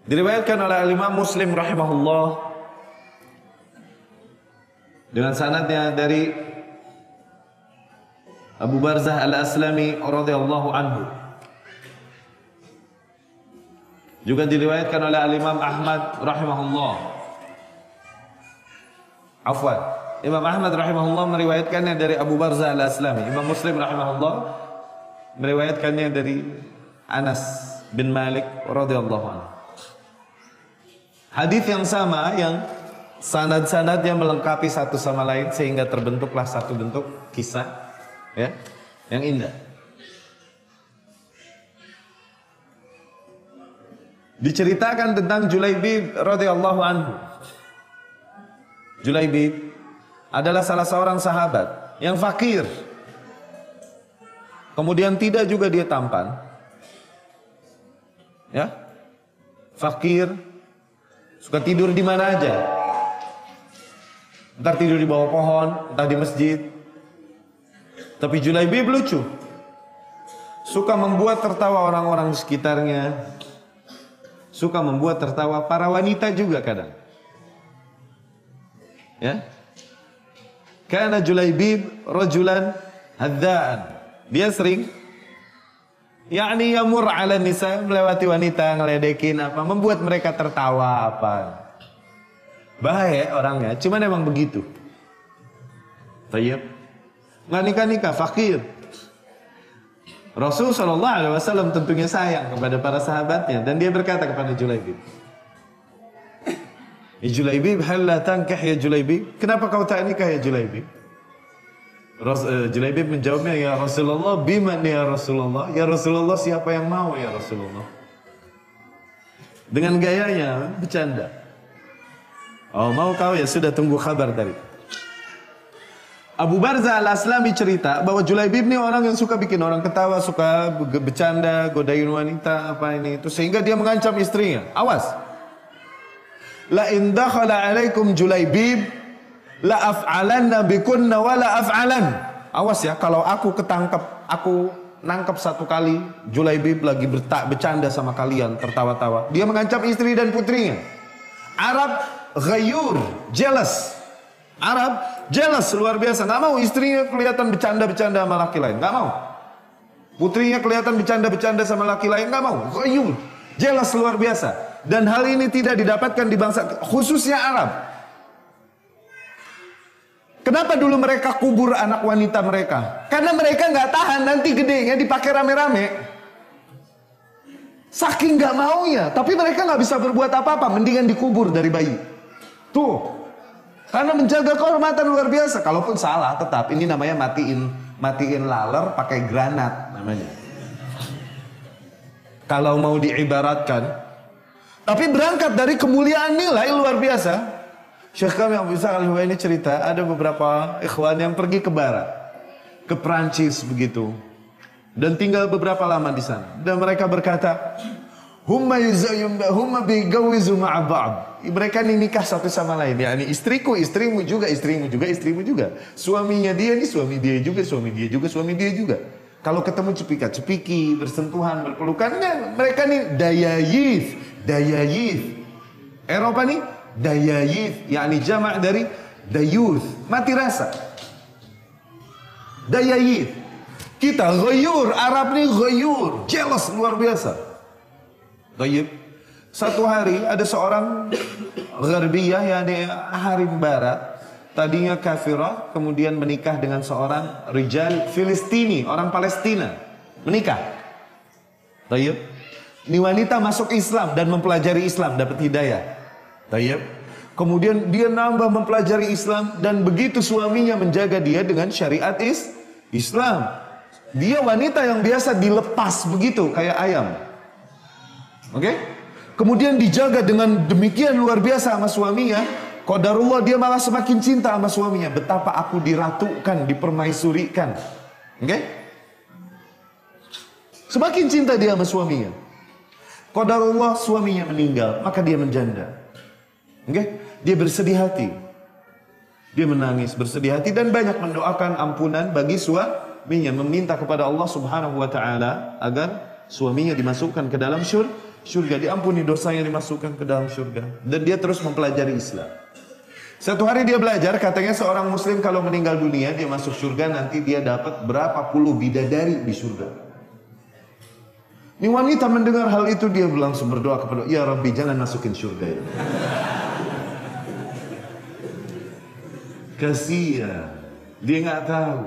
Diriwayatkan oleh Imam Muslim rahimahullah dengan sanadnya dari Abu Barzah Al-Aslami radhiyallahu anhu. Juga diriwayatkan oleh Imam Ahmad rahimahullah. Afwan, Imam Ahmad rahimahullah meriwayatkannya dari Abu Barzah Al-Aslami. Imam Muslim rahimahullah meriwayatkannya dari Anas bin Malik radhiyallahu anhu. Hadis yang sama, yang sanad-sanadnya melengkapi satu sama lain sehingga terbentuklah satu bentuk kisah, ya, yang indah. Diceritakan tentang Julaibib radhiyallahu anhu. Julaibib adalah salah seorang sahabat yang fakir. Kemudian tidak juga dia tampan. Ya. Fakir, suka tidur di mana aja. Entar tidur di bawah pohon, entah di masjid. Tapi Julaibib lucu. Suka membuat tertawa orang-orang di sekitarnya. Suka membuat tertawa para wanita juga kadang. Ya. Kana Julaibib rajulan hadzaan. Dia sering yamur ala nisa, melewati wanita, ngeledekin apa, membuat mereka tertawa apa. Baik orangnya, cuman emang begitu. Tayyib. Nggak nikah-nikah, fakir. Rasul SAW tentunya sayang kepada para sahabatnya, dan dia berkata kepada Julaibib, "Ya Julaibib, hal la tankah ya Julaibib? Kenapa kau tak nikah ya Julaibib?" Julaibib menjawabnya, "Ya Rasulullah, biman ya Rasulullah? Ya Rasulullah, siapa yang mau ya Rasulullah?" Dengan gayanya bercanda. "Oh, mau kau ya sudah, tunggu kabar dari." Abu Barzah Al-Aslami cerita bahwa Julaibib ini orang yang suka bikin orang ketawa, suka bercanda, godain wanita, apa ini itu, sehingga dia mengancam istrinya. Awas. La in dakhala alaikum Julaibib la af'alanna bikunna wa la af'alan. Awas ya, kalau aku nangkep satu kali Julaibib lagi bercanda sama kalian, tertawa-tawa. Dia mengancam istri dan putrinya. Arab ghayur, jealous. Arab jealous luar biasa, nggak mau istrinya kelihatan bercanda-bercanda sama laki lain, nggak mau. Putrinya kelihatan bercanda-bercanda sama laki lain, nggak mau. Ghayur, jealous luar biasa. Dan hal ini tidak didapatkan di bangsa, khususnya Arab. Kenapa dulu mereka kubur anak wanita mereka? Karena mereka nggak tahan nanti gedenya dipakai rame-rame. Saking nggak maunya, tapi mereka nggak bisa berbuat apa-apa, mendingan dikubur dari bayi. Tuh. Karena menjaga kehormatan luar biasa. Kalaupun salah tetap, ini namanya matiin laler pakai granat namanya. Kalau mau diibaratkan. Tapi berangkat dari kemuliaan nilai luar biasa. Syekh kami Abu Ishaq Al-Huwaini cerita, ada beberapa ikhwan yang pergi ke barat, ke Prancis begitu, dan tinggal beberapa lama di sana. Dan mereka berkata, Humma bigawizu ma'a ba'd. Mereka ini nikah satu sama lain. Yani istriku, istrimu juga, istrimu juga, istrimu juga. Suaminya dia ini suami dia juga, suami dia juga, suami dia juga. Kalau ketemu cepika-cepiki, bersentuhan, berpelukan, mereka nih dayayith. Eropa nih dayayith, yakni jamak dari dayuth, mati rasa. Dayayith. Kita ghayur, Arab nih ghayur, jealous luar biasa. Tayyib. Satu hari ada seorang Gharbiyah, yakni Harim Barat, tadinya kafirah, kemudian menikah dengan seorang rijal Filistini, orang Palestina, menikah. Tayyib. Ini wanita masuk Islam dan mempelajari Islam, dapat hidayah. Tayyib. Kemudian dia nambah mempelajari Islam, dan begitu suaminya menjaga dia dengan syariat Islam. Dia wanita yang biasa dilepas begitu kayak ayam. Oke? Kemudian dijaga dengan demikian luar biasa sama suaminya. Qadarullah, dia malah semakin cinta sama suaminya. Betapa aku diratukan, dipermaisurikan. Oke? Semakin cinta dia sama suaminya. Qadarullah, suaminya meninggal, maka dia menjanda. Oke? Dia bersedih hati. Dia menangis, bersedih hati, dan banyak mendoakan ampunan bagi suaminya, meminta kepada Allah Subhanahu wa taala agar suaminya dimasukkan ke dalam surga, diampuni dosanya, dimasukkan ke dalam surga. Dan dia terus mempelajari Islam. Satu hari dia belajar, katanya seorang muslim kalau meninggal dunia, dia masuk surga, nanti dia dapat berapa puluh bidadari di surga. Ini wanita mendengar hal itu, dia langsung berdoa kepada, ya Rabbi jangan masukin surga ya. Kasihan, dia nggak tahu.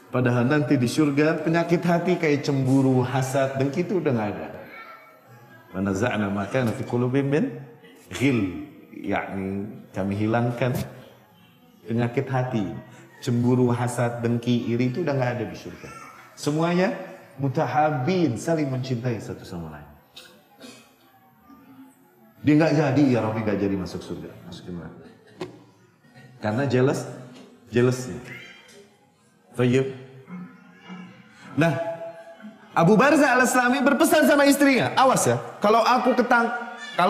Padahal nanti di surga penyakit hati kayak cemburu, hasad, dengki itu udah nggak ada. Wa naza'na ma kana fi qulubihim min ghil, yakni kami hilangkan penyakit hati, cemburu, hasad, dengki, iri itu udah nggak ada di surga. Semuanya mutahabin, saling mencintai satu sama lain. Dia nggak jadi, ya Rabbi nggak jadi masuk surga, masukin neraka. Karena jealousnya. Tayyib. Nah, Abu Barzah al-Aslami berpesan sama istrinya, awas ya, kalau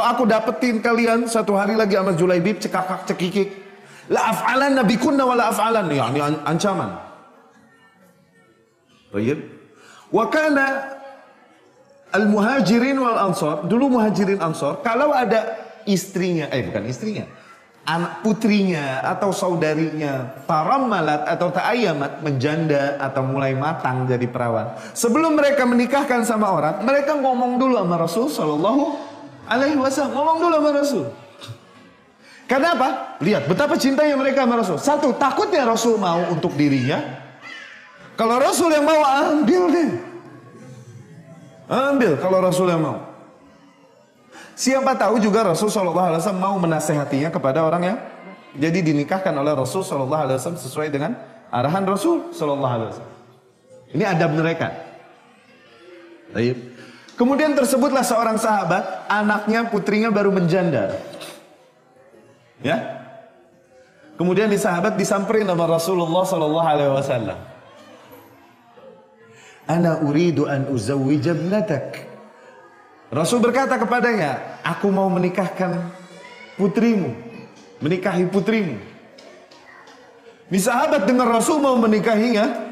aku dapetin kalian satu hari lagi sama Julaibib, cekakak cekikik, la af'alan nabikunna wa la af'alan, yakni ancaman. Tayyib. Wa kana al-muhajirin wal ansar, dulu muhajirin ansar, kalau ada istrinya, bukan istrinya, anak putrinya atau saudarinya tarammalat atau ta'ayyamat, menjanda atau mulai matang jadi perawan, sebelum mereka menikahkan sama orang, mereka ngomong dulu sama Rasul sallallahu alaihi wasallam, ngomong dulu sama Rasul. Karena apa? Lihat betapa cintanya mereka sama Rasul. Satu, takutnya Rasul mau untuk dirinya. Kalau Rasul yang mau, ambil deh. Ambil kalau Rasul yang mau. Siapa tahu juga Rasul SAW mau menasehatinya kepada orang yang jadi dinikahkan oleh Rasul SAW sesuai dengan arahan Rasul SAW. Ini adab mereka. Baik. Kemudian tersebutlah seorang sahabat, anaknya, putrinya baru menjanda. Ya. Kemudian di sahabat disamperin sama Rasulullah SAW. Ana uridu an uzawwija ibnatak. Rasul berkata kepadanya, aku mau menikahkan putrimu, menikahi putrimu. Ini sahabat dengar Rasul mau menikahinya,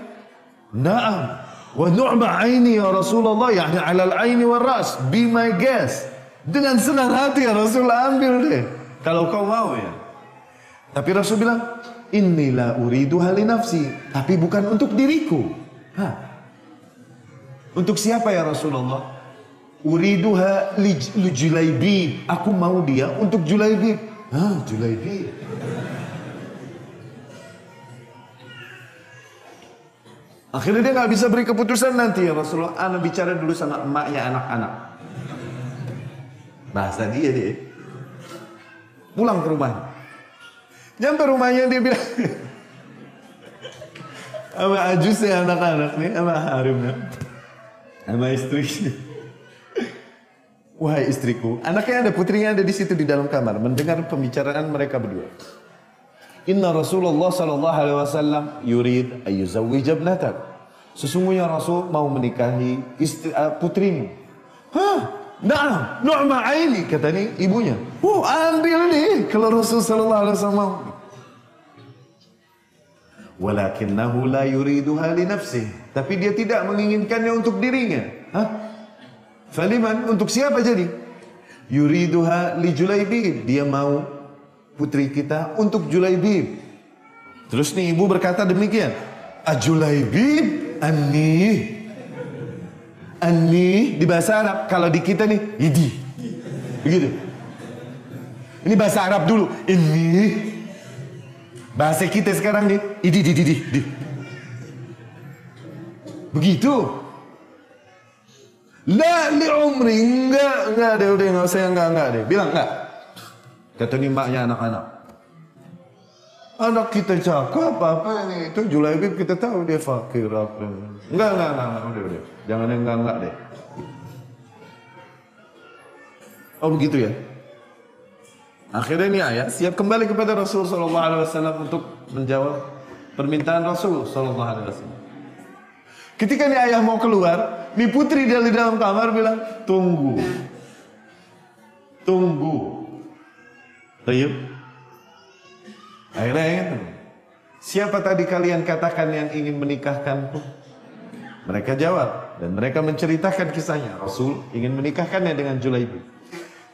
na'am, wa nu'ma aini ya Rasulullah, yakni alal aini wa ras, be my guest. Dengan senang hati ya Rasul, ambil deh, kalau kau mau ya. Tapi Rasul bilang, inni la uridu hali nafsi, tapi bukan untuk diriku. Untuk siapa ya Rasulullah? Uriduha li Julaibib. Aku mau dia untuk Julaibib. Julaibib. Akhirnya dia nggak bisa beri keputusan, nanti ya Rasulullah, ana bicara dulu sama emaknya anak-anak. Bahasa dia. Pulang ke rumahnya. Nyampe rumahnya dia bilang sama ajusnya anak-anak nih, sama harimnya, sama istrinya. Wahai istriku, anaknya ada, putrinya ada di situ di dalam kamar, mendengar pembicaraan mereka berdua. Inna Rasulullah sallallahu alaihi wasallam yurid ayyuzawwija ibnatak. Sesungguhnya Rasul mau menikahi putrimu. Na'am, nu'ma aini, kata nih ibunya. Ambil nih kalau Rasul sallallahu alaihi wasallam. Walakinnahu la yuriduha li nafsihi. Tapi dia tidak menginginkannya untuk dirinya. Faliman, untuk siapa jadi? Yuriduha li Julaibib. Dia mau putri kita untuk Julaibib. Terus nih ibu berkata demikian. Julaibib anni. Anni di bahasa Arab. Kalau di kita nih idi. Begitu. Ini bahasa Arab dulu. Ini bahasa kita sekarang nih idi. Begitu. La li umri, enggak deh, udah enggak usah, enggak deh. Bilang enggak. Kata nih maknya anak-anak. Anak kita cakap apa ini? Itu Julaibib kita tahu dia fakir apa. Enggak, udah. Jangan yang enggak deh. Oh begitu ya. Akhirnya ini ayat siap kembali kepada Rasul sallallahu alaihi wasallam untuk menjawab permintaan Rasul sallallahu alaihi wasallam. Ketika nih ayah mau keluar, nih putri dari dalam kamar bilang, tunggu. Tayyib. Akhirnya siapa tadi kalian katakan yang ingin menikahkanku? Mereka jawab, Dan mereka menceritakan kisahnya. Rasul ingin menikahkannya dengan Julaibib.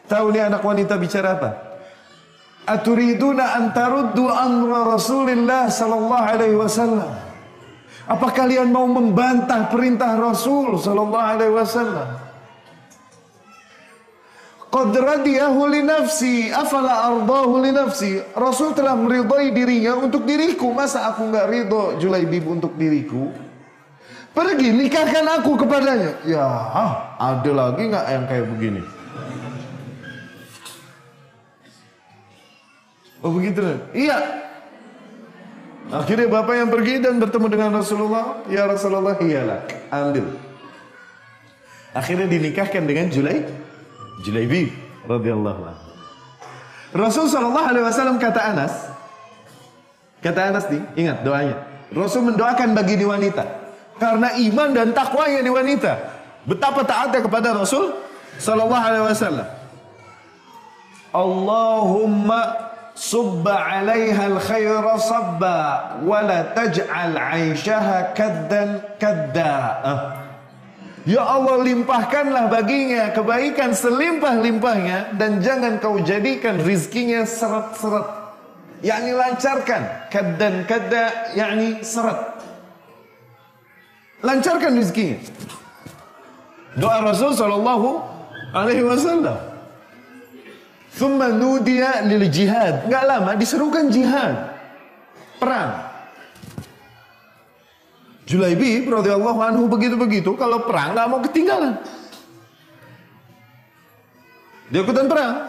Tahu nih anak wanita bicara apa? Aturiduna an taruddu amra Rasulillah sallallahu alaihi wasallam. Apa kalian mau membantah perintah Rasul sallallahu alaihi wasallam? Qad radiyahu li nafsi, afala ardahu li nafsi. Rasul telah meridai dirinya untuk diriku, masa aku enggak ridho Julaibib untuk diriku? Pergi nikahkan aku kepadanya. Ya, ada lagi enggak yang kayak begini? Oh begitu? Iya. Akhirnya bapak yang pergi dan bertemu dengan Rasulullah. Ya Rasulullah, iyalah, ambil. Akhirnya dinikahkan dengan Julaibib radhiyallahu anhu. Rasul sallallahu alaihi wasallam kata Anas nih, ingat doanya. Rasul mendoakan bagi di wanita karena iman dan takwanya di wanita. Betapa taatnya kepada Rasul sallallahu alaihi wasallam. Allahumma subba 'alaiha al-khaira sabba wa la taj'al 'aishaha kaddan kadda. Ya Allah, limpahkanlah baginya kebaikan selimpah-limpahnya dan jangan kau jadikan rizkinya seret-seret. Yakni lancarkan. Kaddan kadda yakni seret. Lancarkan rizkinya. Doa Rasul sallallahu alaihi wasallam. Thumma nudiya lil jihad. Enggak lama diserukan jihad. Perang. Julaibib radhiyallahu anhu begitu-begitu, kalau perang nggak mau ketinggalan. Dia ikutan perang.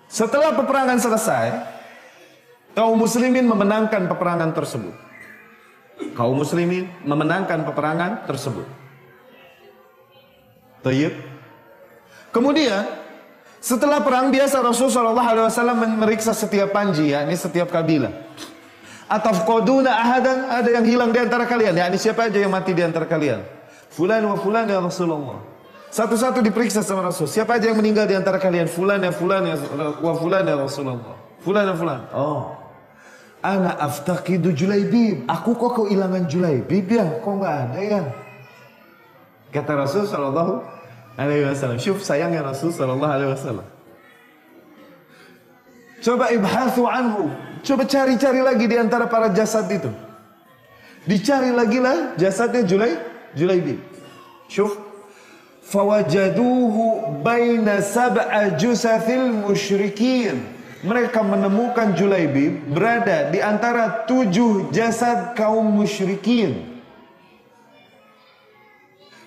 Setelah peperangan selesai, kaum muslimin memenangkan peperangan tersebut. Kaum muslimin memenangkan peperangan tersebut. Tayyib. Kemudian setelah perang biasa Rasulullah SAW memeriksa setiap panji, yakni setiap kabilah. Atafqaduna ahadan, ada yang hilang di antara kalian, yakni siapa aja yang mati di antara kalian? Fulan wa fulan ya Rasulullah. Satu-satu diperiksa sama Rasul. Siapa aja yang meninggal di antara kalian? Fulan ya wa fulan ya Rasulullah. Fulan ya fulan. Oh. Ana aftaqidu Julaibib. Aku kok kehilangan Julaibib ya? Kok enggak ada ya? Kata Rasul sallallahu alaihi wasallam. Syuf, sayangnya Rasul sallallahu alaihi wasallam. Coba ibhathu anhu. Coba cari-cari lagi di antara para jasad itu. Dicari lagi lah jasadnya Julaibib. Syuf. Fawajaduhu baina sab'a jusathil musyrikin. Mereka menemukan Julaibib berada di antara 7 jasad kaum musyrikin.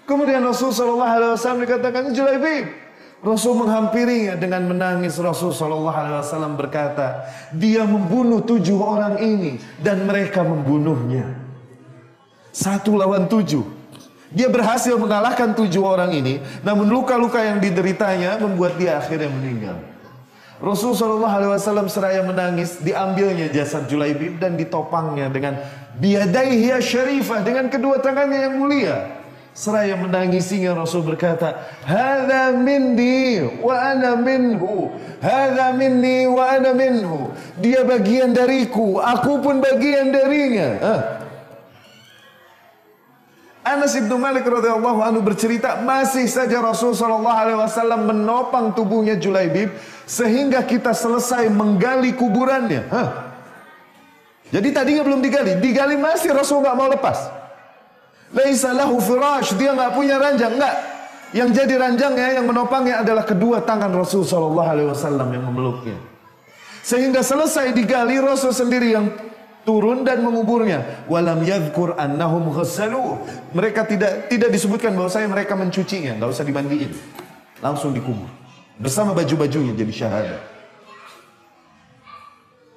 Kemudian Rasulullah SAW dikatakan Julaibib. Rasul menghampirinya dengan menangis. Rasul SAW berkata, dia membunuh 7 orang ini dan mereka membunuhnya. 1 lawan 7. Dia berhasil mengalahkan 7 orang ini, namun luka-luka yang dideritanya membuat dia akhirnya meninggal. Rasul SAW seraya menangis, diambilnya jasad Julaibib dan ditopangnya dengan biyadaihi syarifah, dengan kedua tangannya yang mulia. Seraya menangisinya Rasul berkata, "Hadza minni wa ana minhu. Hadza minni wa ana minhu." Dia bagian dariku, aku pun bagian darinya. Anas bin Malik radhiyallahu anhu bercerita, masih saja Rasul sallallahu alaihi wasallam menopang tubuhnya Julaibib sehingga kita selesai menggali kuburannya. Jadi tadinya belum digali masih Rasul nggak mau lepas. Laisa lahu firash, dia nggak punya ranjang, enggak. Yang jadi ranjangnya, yang menopangnya adalah kedua tangan Rasul sallallahu alaihi wasallam yang memeluknya. Sehingga selesai digali, Rasul sendiri yang turun dan menguburnya. Walam yadhkur annahum ghassaluh. Mereka tidak disebutkan bahwasanya mereka mencucinya, enggak usah dimandiin. Langsung dikubur bersama baju-bajunya jadi syahadat.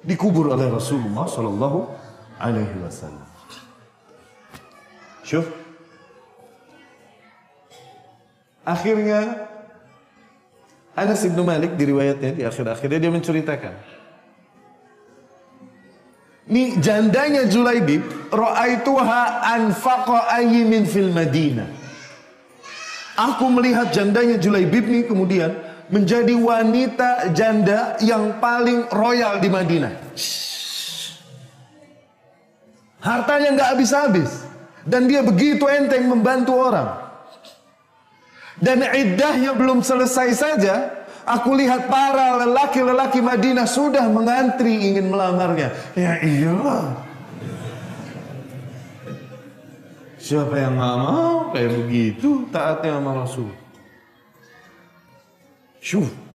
Dikubur oleh Rasulullah sallallahu alaihi wasallam. Syuf. Akhirnya Anas bin Malik di riwayatnya di akhir-akhirnya dia menceritakan, nih jandanya Julaibib, ra'aituha anfaqa ayyimin fil Madinah. Aku melihat jandanya Julaibib nih kemudian menjadi wanita janda yang paling royal di Madinah. Hartanya nggak habis-habis. Dan dia begitu enteng membantu orang. Dan iddahnya belum selesai saja, aku lihat para lelaki-lelaki Madinah sudah mengantri ingin melamarnya. Ya iyalah. Siapa yang nggak mau kayak begitu taatnya sama Rasul? Syuh.